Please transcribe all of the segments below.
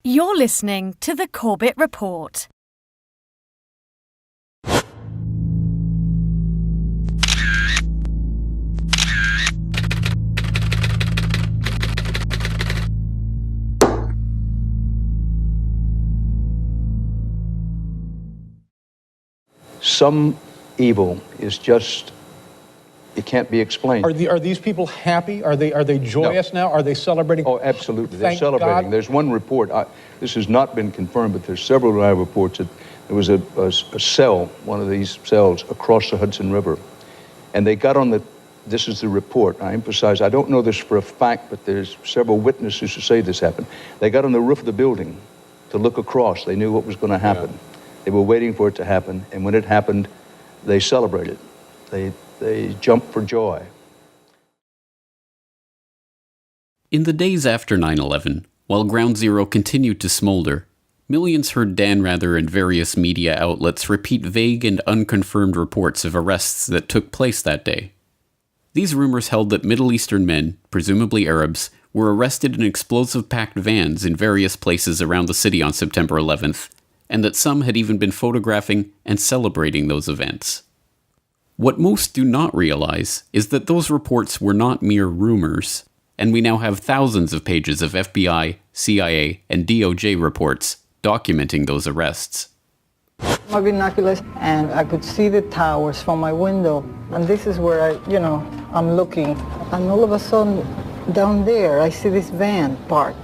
You're listening to the Corbett Report. Some evil is just, it can't be explained. Are these people happy? Are they joyous now? Are they celebrating? Oh, absolutely. They're Thank celebrating. God. There's one report, this has not been confirmed, but there's several live reports that there was a cell, one of these cells, across the Hudson River. And they got on this is the report. I emphasize, I don't know this for a fact, but there's several witnesses who say this happened. They got on the roof of the building to look across. They knew what was going to happen. Yeah. They were waiting for it to happen, and when it happened, they celebrated. They jumped for joy. In the days after 9/11, while Ground Zero continued to smolder, millions heard Dan Rather and various media outlets repeat vague and unconfirmed reports of arrests that took place that day. These rumors held that Middle Eastern men, presumably Arabs, were arrested in explosive-packed vans in various places around the city on September 11th, and that some had even been photographing and celebrating those events. What most do not realize is that those reports were not mere rumors, and we now have thousands of pages of FBI, CIA, and DOJ reports documenting those arrests. My binoculars, and I could see the towers from my window, and this is where I'm looking, and all of a sudden, down there, I see this van park.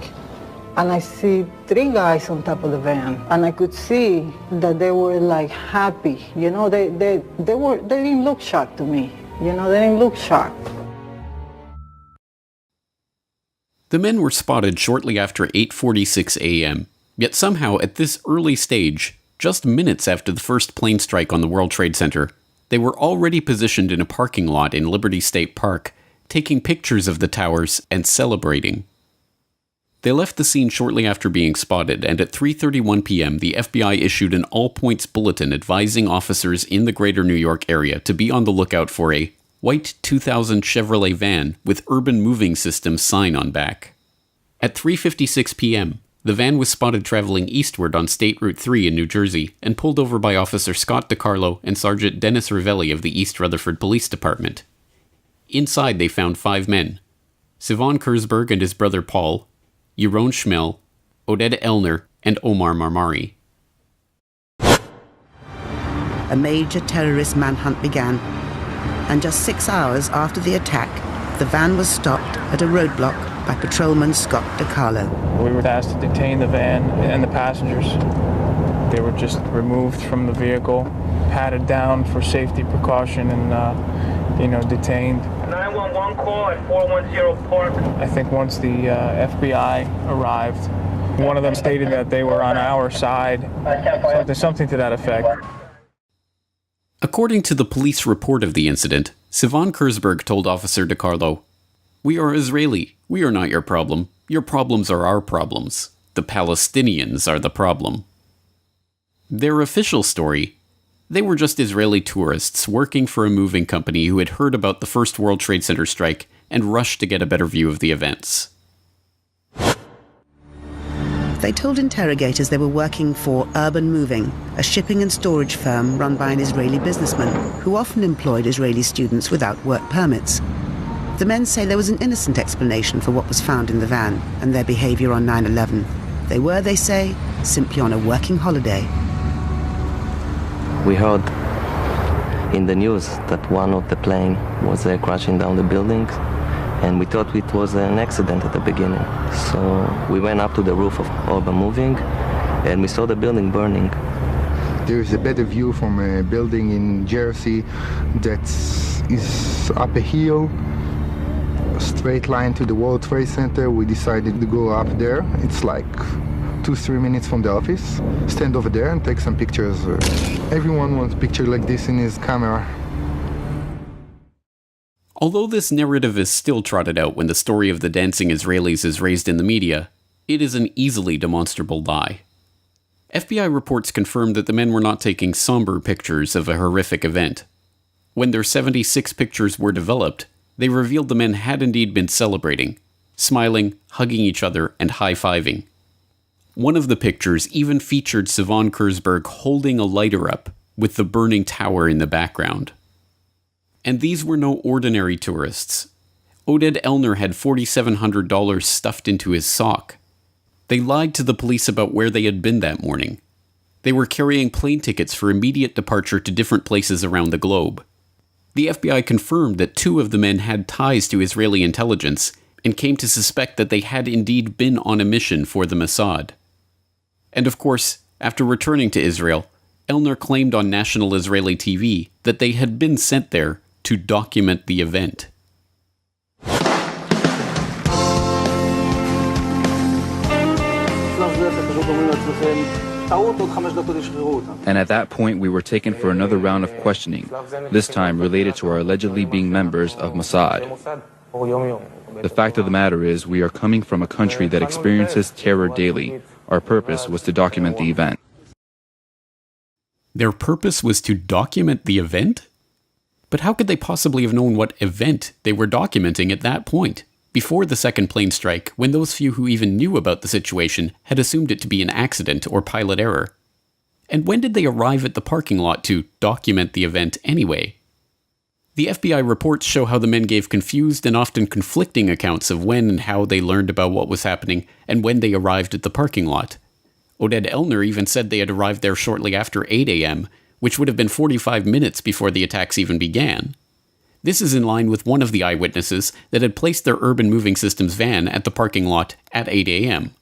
And I see three guys on top of the van, and I could see that they were like happy. They didn't look shocked to me. They didn't look shocked. The men were spotted shortly after 8:46 a.m., yet somehow at this early stage, just minutes after the first plane strike on the World Trade Center, they were already positioned in a parking lot in Liberty State Park, taking pictures of the towers and celebrating. They left the scene shortly after being spotted, and at 3:31 p.m. the FBI issued an all-points bulletin advising officers in the greater New York area to be on the lookout for a white 2000 Chevrolet van with Urban Moving Systems sign on back. At 3:56 p.m., the van was spotted traveling eastward on State Route 3 in New Jersey and pulled over by Officer Scott DiCarlo and Sergeant Dennis Ravelli of the East Rutherford Police Department. Inside they found 5 men: Sivan Kurzberg and his brother Paul, Yaron Schmel, Oded Elner, and Omar Marmari. A major terrorist manhunt began, and just 6 hours after the attack, the van was stopped at a roadblock by patrolman Scott DiCarlo. We were asked to detain the van and the passengers. They were just removed from the vehicle, patted down for safety precaution, and detained. 911 call at 410 Park. I think once the FBI arrived, one of them stated that they were on our side. So there's something to that effect. According to the police report of the incident, Sivan Kurzberg told Officer DiCarlo, "We are Israeli. We are not your problem. Your problems are our problems. The Palestinians are the problem." Their official story: they were just Israeli tourists working for a moving company who had heard about the first World Trade Center strike and rushed to get a better view of the events. They told interrogators they were working for Urban Moving, a shipping and storage firm run by an Israeli businessman who often employed Israeli students without work permits. The men say there was an innocent explanation for what was found in the van and their behavior on 9/11. They were, they say, simply on a working holiday. We heard in the news that one of the plane was crashing down the building, and we thought it was an accident at the beginning. So we went up to the roof of Urban Moving, and we saw the building burning. There is a better view from a building in Jersey that is up a hill, a straight line to the World Trade Center. We decided to go up there. It's like 2-3 minutes from the office. Stand over there and take some pictures. Everyone wants a picture like this in his camera. Although this narrative is still trotted out when the story of the dancing Israelis is raised in the media, it is an easily demonstrable lie. FBI reports confirmed that the men were not taking somber pictures of a horrific event. When their 76 pictures were developed, they revealed the men had indeed been celebrating, smiling, hugging each other, and high-fiving. One of the pictures even featured Savon Kurzberg holding a lighter up with the burning tower in the background. And these were no ordinary tourists. Oded Elner had $4,700 stuffed into his sock. They lied to the police about where they had been that morning. They were carrying plane tickets for immediate departure to different places around the globe. The FBI confirmed that 2 of the men had ties to Israeli intelligence and came to suspect that they had indeed been on a mission for the Mossad. And of course, after returning to Israel, Elner claimed on national Israeli TV that they had been sent there to document the event. And at that point, we were taken for another round of questioning, this time related to our allegedly being members of Mossad. The fact of the matter is, we are coming from a country that experiences terror daily. Our purpose was to document the event. Their purpose was to document the event? But how could they possibly have known what event they were documenting at that point, before the second plane strike, when those few who even knew about the situation had assumed it to be an accident or pilot error? And when did they arrive at the parking lot to document the event anyway? The FBI reports show how the men gave confused and often conflicting accounts of when and how they learned about what was happening and when they arrived at the parking lot. Oded Elner even said they had arrived there shortly after 8 a.m., which would have been 45 minutes before the attacks even began. This is in line with one of the eyewitnesses that had placed their urban moving systems van at the parking lot at 8 a.m.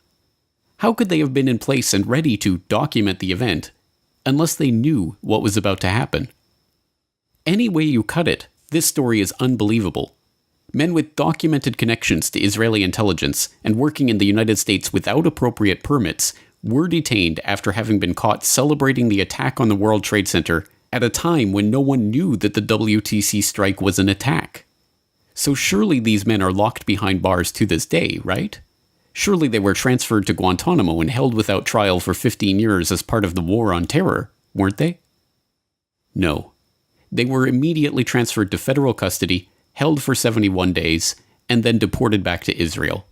How could they have been in place and ready to document the event unless they knew what was about to happen? Any way you cut it, this story is unbelievable. Men with documented connections to Israeli intelligence and working in the United States without appropriate permits were detained after having been caught celebrating the attack on the World Trade Center at a time when no one knew that the WTC strike was an attack. So surely these men are locked behind bars to this day, right? Surely they were transferred to Guantanamo and held without trial for 15 years as part of the war on terror, weren't they? No. They were immediately transferred to federal custody, held for 71 days, and then deported back to Israel.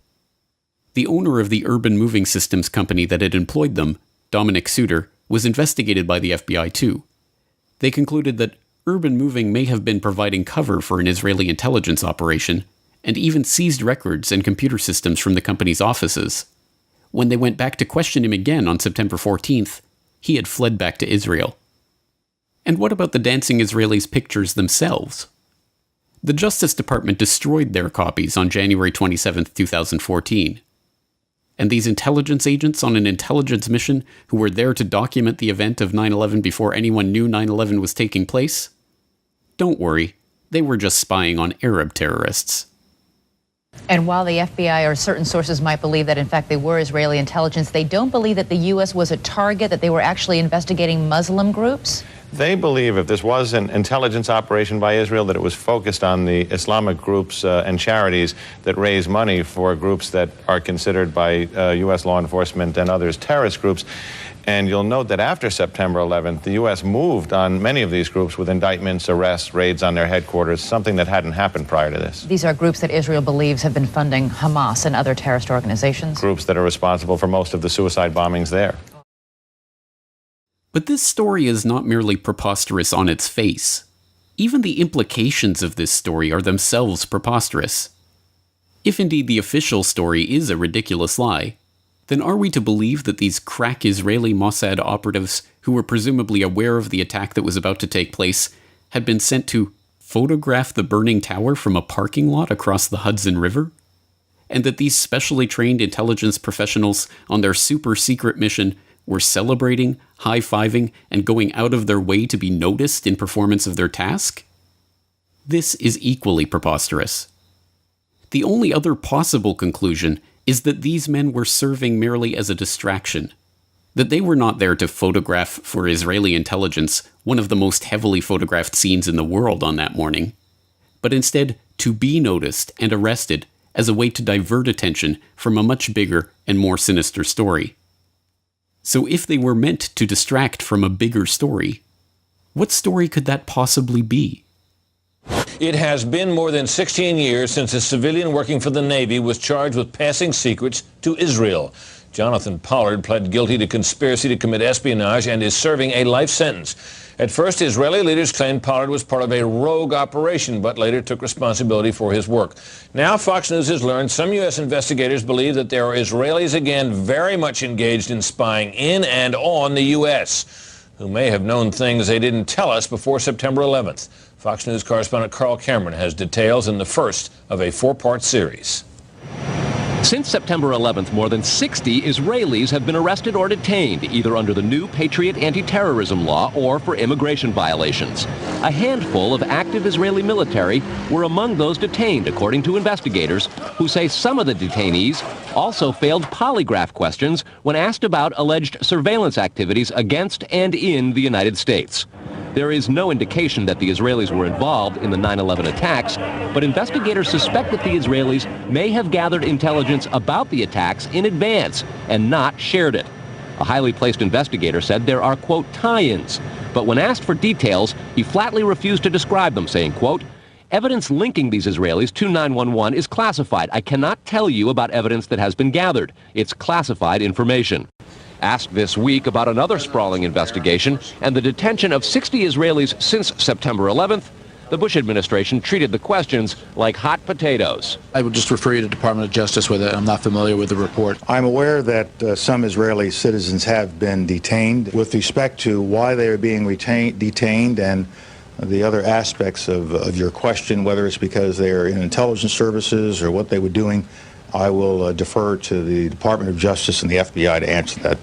The owner of the urban moving systems company that had employed them, Dominic Suter, was investigated by the FBI too. They concluded that urban moving may have been providing cover for an Israeli intelligence operation, and even seized records and computer systems from the company's offices. When they went back to question him again on September 14th, he had fled back to Israel. And what about the dancing Israelis' pictures themselves? The Justice Department destroyed their copies on January 27, 2014. And these intelligence agents on an intelligence mission who were there to document the event of 9/11 before anyone knew 9/11 was taking place? Don't worry, they were just spying on Arab terrorists. And while the FBI or certain sources might believe that in fact they were Israeli intelligence, they don't believe that the U.S. was a target, that they were actually investigating Muslim groups? They believe if this was an intelligence operation by Israel, that it was focused on the Islamic groups and charities that raise money for groups that are considered by U.S. law enforcement and others terrorist groups. And you'll note that after September 11th, the U.S. moved on many of these groups with indictments, arrests, raids on their headquarters, something that hadn't happened prior to this. These are groups that Israel believes have been funding Hamas and other terrorist organizations? Groups that are responsible for most of the suicide bombings there. But this story is not merely preposterous on its face. Even the implications of this story are themselves preposterous. If indeed the official story is a ridiculous lie, then are we to believe that these crack Israeli Mossad operatives, who were presumably aware of the attack that was about to take place, had been sent to photograph the burning tower from a parking lot across the Hudson River? And that these specially trained intelligence professionals on their super-secret mission were celebrating, high-fiving, and going out of their way to be noticed in performance of their task? This is equally preposterous. The only other possible conclusion is that these men were serving merely as a distraction, that they were not there to photograph for Israeli intelligence one of the most heavily photographed scenes in the world on that morning, but instead to be noticed and arrested as a way to divert attention from a much bigger and more sinister story. So if they were meant to distract from a bigger story, what story could that possibly be? It has been more than 16 years since a civilian working for the Navy was charged with passing secrets to Israel. Jonathan Pollard pled guilty to conspiracy to commit espionage and is serving a life sentence. At first, Israeli leaders claimed Pollard was part of a rogue operation, but later took responsibility for his work. Now, Fox News has learned some U.S. investigators believe that there are Israelis again very much engaged in spying in and on the U.S., who may have known things they didn't tell us before September 11th. Fox News correspondent Carl Cameron has details in the first of a four-part series. Since September 11th, more than 60 Israelis have been arrested or detained, either under the new Patriot anti-terrorism law or for immigration violations. A handful of active Israeli military were among those detained, according to investigators, who say some of the detainees also failed polygraph questions when asked about alleged surveillance activities against and in the United States. There is no indication that the Israelis were involved in the 9/11 attacks, but investigators suspect that the Israelis may have gathered intelligence about the attacks in advance and not shared it. A highly placed investigator said there are, quote, tie-ins, but when asked for details, he flatly refused to describe them, saying, quote, evidence linking these Israelis to 911 is classified. I cannot tell you about evidence that has been gathered. It's classified information. Asked this week about another sprawling investigation and the detention of 60 Israelis since September 11th, the Bush administration treated the questions like hot potatoes. I would just refer you to Department of Justice with it. I'm not familiar with the report. I'm aware that some Israeli citizens have been detained. With respect to why they are being detained and the other aspects of your question, whether it's because they are in intelligence services or what they were doing, I will defer to the Department of Justice and the FBI to answer that.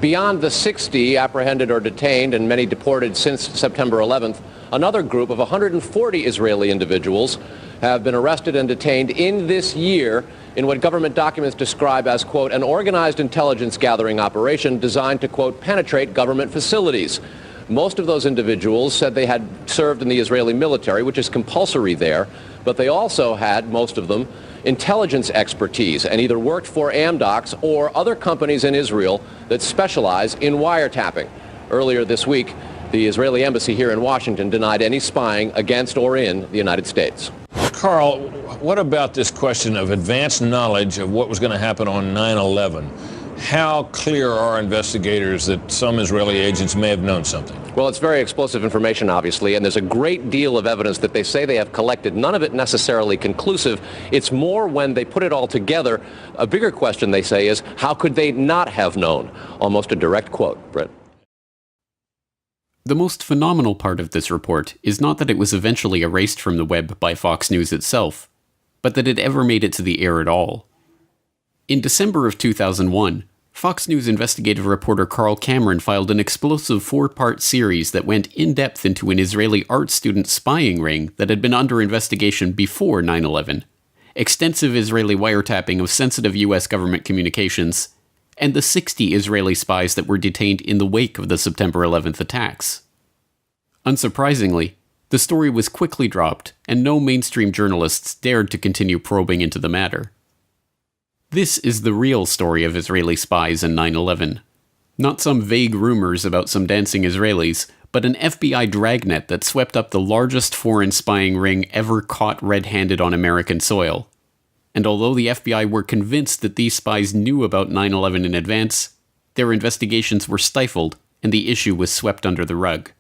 Beyond the 60 apprehended or detained and many deported since September 11th, another group of 140 Israeli individuals have been arrested and detained in this year in what government documents describe as, quote, an organized intelligence gathering operation designed to, quote, penetrate government facilities. Most of those individuals said they had served in the Israeli military, which is compulsory there, but they also had, most of them, intelligence expertise and either worked for Amdocs or other companies in Israel that specialize in wiretapping. Earlier this week, the Israeli embassy here in Washington denied any spying against or in the United States. Carl, what about this question of advanced knowledge of what was going to happen on 9/11? How clear are investigators that some Israeli agents may have known something? Well, it's very explosive information, obviously, and there's a great deal of evidence that they say they have collected, none of it necessarily conclusive. It's more when they put it all together. A bigger question, they say, is how could they not have known? Almost a direct quote, Brett. The most phenomenal part of this report is not that it was eventually erased from the web by Fox News itself, but that it ever made it to the air at all. In December of 2001, Fox News investigative reporter Carl Cameron filed an explosive 4-part series that went in-depth into an Israeli art student spying ring that had been under investigation before 9/11, extensive Israeli wiretapping of sensitive US government communications, and the 60 Israeli spies that were detained in the wake of the September 11th attacks. Unsurprisingly, the story was quickly dropped, and no mainstream journalists dared to continue probing into the matter. This is the real story of Israeli spies in 9/11. Not some vague rumors about some dancing Israelis, but an FBI dragnet that swept up the largest foreign spying ring ever caught red-handed on American soil. And although the FBI were convinced that these spies knew about 9/11 in advance, their investigations were stifled and the issue was swept under the rug.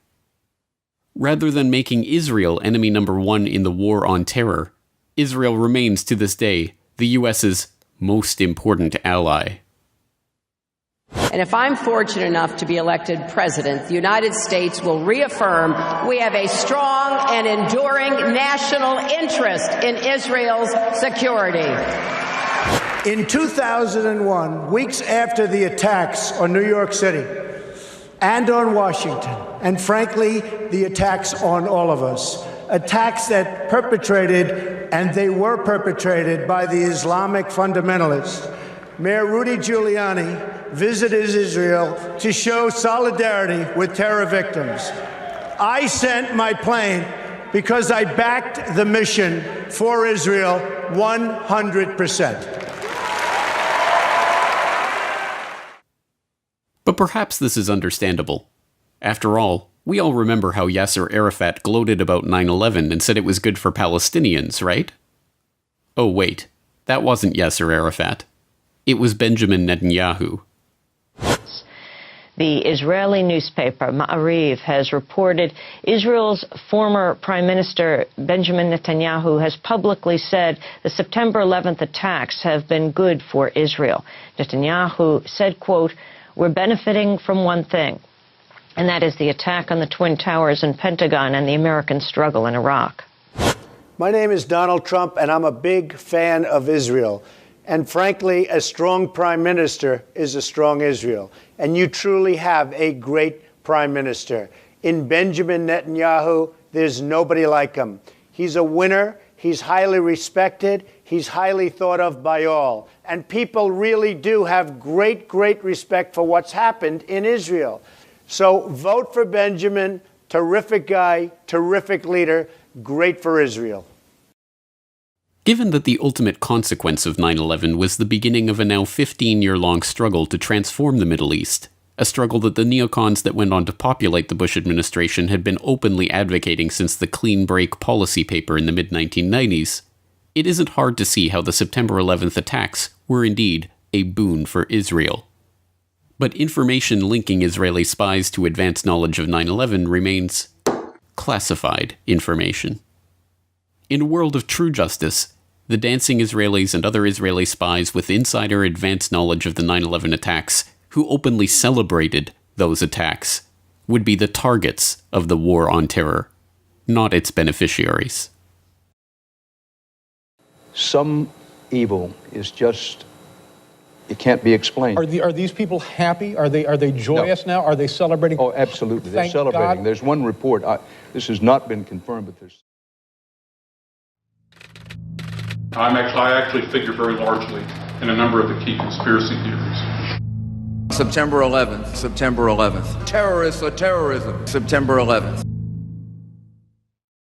Rather than making Israel enemy number one in the war on terror, Israel remains to this day the US's most important ally. And if I'm fortunate enough to be elected president, the United States will reaffirm we have a strong and enduring national interest in Israel's security. In 2001, weeks after the attacks on New York City and on Washington, and frankly, the attacks on all of us, attacks that they were perpetrated by the Islamic fundamentalists, Mayor Rudy Giuliani visited Israel to show solidarity with terror victims. I sent my plane because I backed the mission for Israel 100%. But perhaps this is understandable. After all, we all remember how Yasser Arafat gloated about 9/11 and said it was good for Palestinians, right? Oh wait, that wasn't Yasser Arafat. It was Benjamin Netanyahu. The Israeli newspaper Ma'ariv has reported Israel's former Prime Minister Benjamin Netanyahu has publicly said the September 11th attacks have been good for Israel. Netanyahu said, quote, "We're benefiting from one thing, and that is the attack on the Twin Towers and Pentagon and the American struggle in Iraq." My name is Donald Trump, and I'm a big fan of Israel. And frankly, a strong prime minister is a strong Israel. And you truly have a great prime minister. In Benjamin Netanyahu, there's nobody like him. He's a winner. He's highly respected. He's highly thought of by all. And people really do have great, great respect for what's happened in Israel. So vote for Benjamin. Terrific guy, terrific leader, great for Israel. Given that the ultimate consequence of 9/11 was the beginning of a now 15-year-long struggle to transform the Middle East, a struggle that the neocons that went on to populate the Bush administration had been openly advocating since the clean break policy paper in the mid-1990s, it isn't hard to see how the September 11th attacks were indeed a boon for Israel. But information linking Israeli spies to advance knowledge of 9/11 remains classified information. In a world of true justice, the dancing Israelis and other Israeli spies with insider advance knowledge of the 9/11 attacks, who openly celebrated those attacks, would be the targets of the war on terror, not its beneficiaries. Some evil is just, it can't be explained. Are these people happy? Are they joyous now? Are they celebrating? Oh, absolutely. They're Thank celebrating. God. There's one report. This has not been confirmed, but there's... I actually figure very largely in a number of the key conspiracy theories. September 11th, September 11th. Terrorists or terrorism, September 11th.